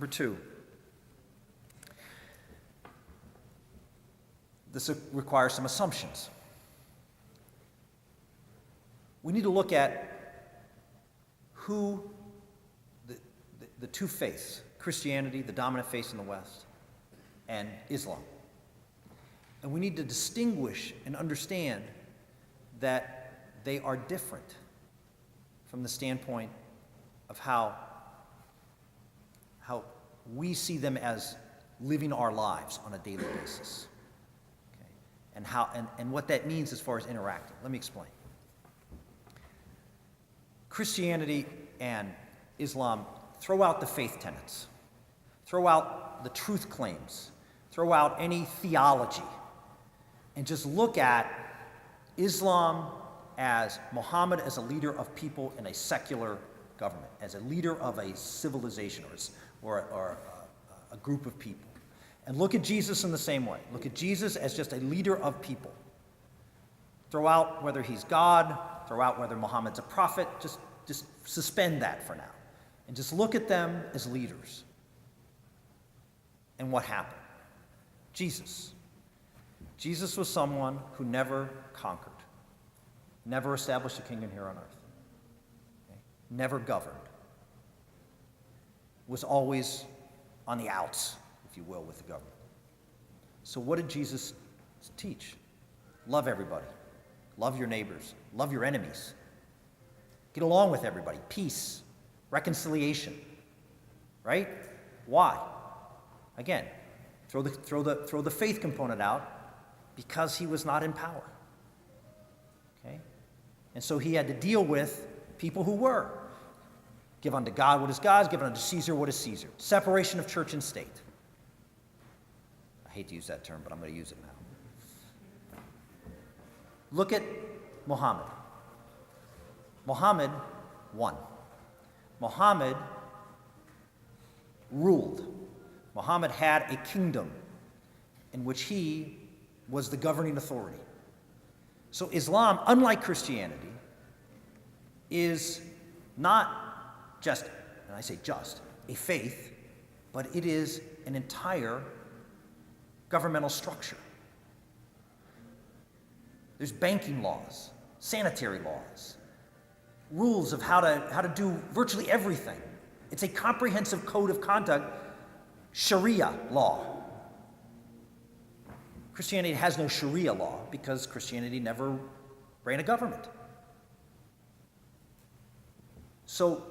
Number two, this requires some assumptions. We need to look at who the two faiths, Christianity, the dominant faith in the West, and Islam. And we need to distinguish and understand that they are different from the standpoint of how we see them as living our lives on a daily basis. Okay? And what that means as far as interacting. Let me explain. Christianity and Islam throw out the faith tenets, throw out the truth claims, throw out any theology, and just look at Islam as Muhammad as a leader of people in a secular government, as a leader of a civilization or a group of people. And look at Jesus in the same way. Look at Jesus as just a leader of people. Throw out whether he's God, throw out whether Muhammad's a prophet, just suspend that for now. And just look at them as leaders. And what happened? Jesus. Jesus was someone who never conquered, never established a kingdom here on earth, okay? Never governed, was always on the outs, if you will, with the government. So what did Jesus teach? Love everybody. Love your neighbors. Love your enemies. Get along with everybody. Peace. Reconciliation. Right? Why? Again, throw the faith component out because he was not in power. Okay? And so he had to deal with people who were. Give unto God what is God's, give unto Caesar what is Caesar. Separation of church and state. I hate to use that term, but I'm going to use it now. Look at Muhammad. Muhammad won. Muhammad ruled. Muhammad had a kingdom in which he was the governing authority. So Islam, unlike Christianity, is not just, and I say just, a faith, but it is an entire governmental structure. There's banking laws, sanitary laws, rules of how to do virtually everything. It's a comprehensive code of conduct, Sharia law. Christianity has no Sharia law because Christianity never ran a government. So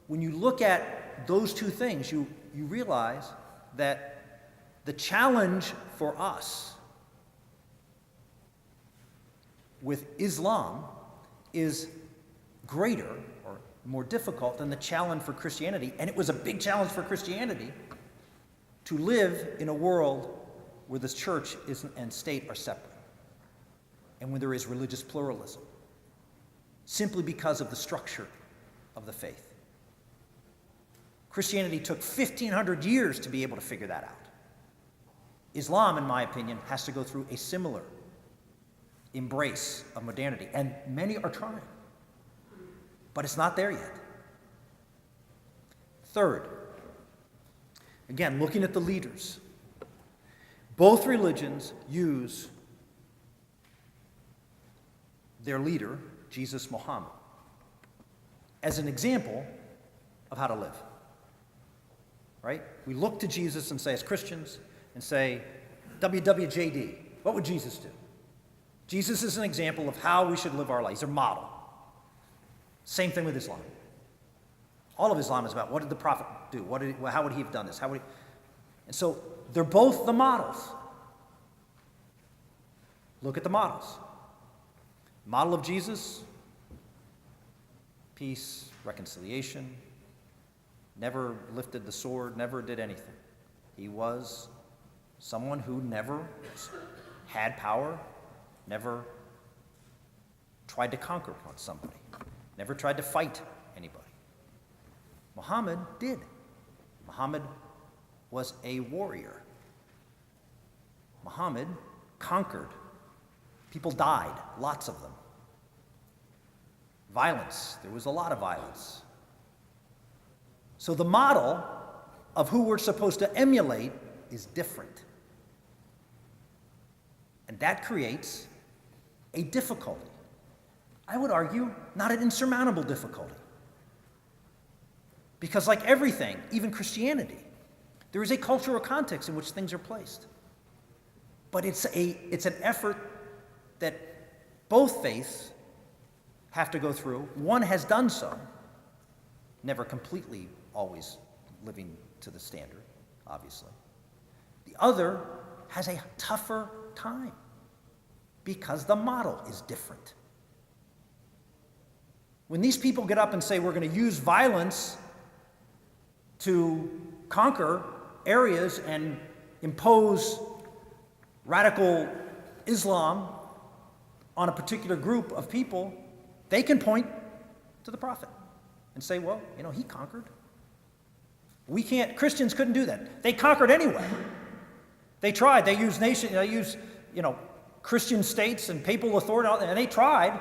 when you look at those two things, you realize that the challenge for us with Islam is greater or more difficult than the challenge for Christianity. And it was a big challenge for Christianity to live in a world where the church and state are separate and when there is religious pluralism, simply because of the structure of the faith. Christianity took 1,500 years to be able to figure that out. Islam, in my opinion, has to go through a similar embrace of modernity, and many are trying, but it's not there yet. Third, again, looking at the leaders, both religions use their leader, Jesus Muhammad, as an example of how to live. Right? We look to Jesus and say, as Christians, and say, WWJD, what would Jesus do? Jesus is an example of how we should live our lives. He's a model. Same thing with Islam. All of Islam is about what did the Prophet do? How would he have done this? And so they're both the models. Look at the models. Model of Jesus, peace, reconciliation, never lifted the sword, never did anything. He was someone who never had power, never tried to conquer upon somebody, never tried to fight anybody. Muhammad did. Muhammad was a warrior. Muhammad conquered. People died, lots of them. Violence, there was a lot of violence. So the model of who we're supposed to emulate is different. And that creates a difficulty. I would argue, not an insurmountable difficulty. Because like everything, even Christianity, there is a cultural context in which things are placed. But it's an effort that both faiths have to go through. One has done so, never completely always living to the standard, obviously. The other has a tougher time because the model is different. When these people get up and say we're going to use violence to conquer areas and impose radical Islam on a particular group of people, they can point to the prophet and say, well, he conquered. We can't, Christians couldn't do that. They conquered anyway. They tried. They used Christian states and papal authority, and they tried,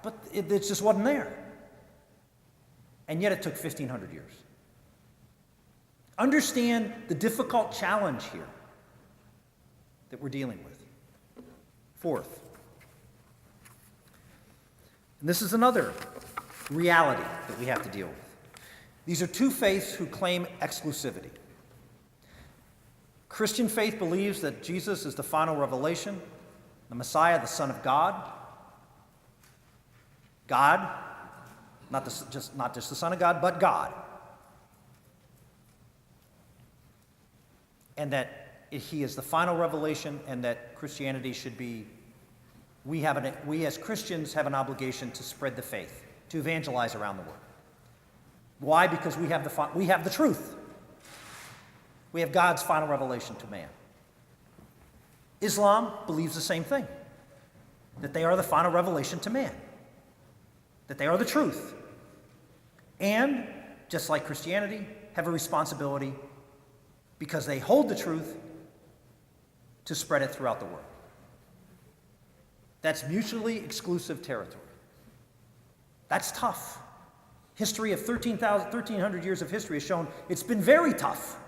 but it just wasn't there. And yet it took 1,500 years. Understand the difficult challenge here that we're dealing with. Fourth, and this is another reality that we have to deal with. These are two faiths who claim exclusivity. Christian faith believes that Jesus is the final revelation, the Messiah, the Son of God. God, not just the Son of God, but God. And that he is the final revelation, and that Christianity should be, we as Christians have an obligation to spread the faith, to evangelize around the world. Why? Because we have the truth. We have God's final revelation to man. Islam believes the same thing, that they are the final revelation to man, that they are the truth. And, just like Christianity, have a responsibility, because they hold the truth, to spread it throughout the world. That's mutually exclusive territory. That's tough. History of 1,300 years of history has shown it's been very tough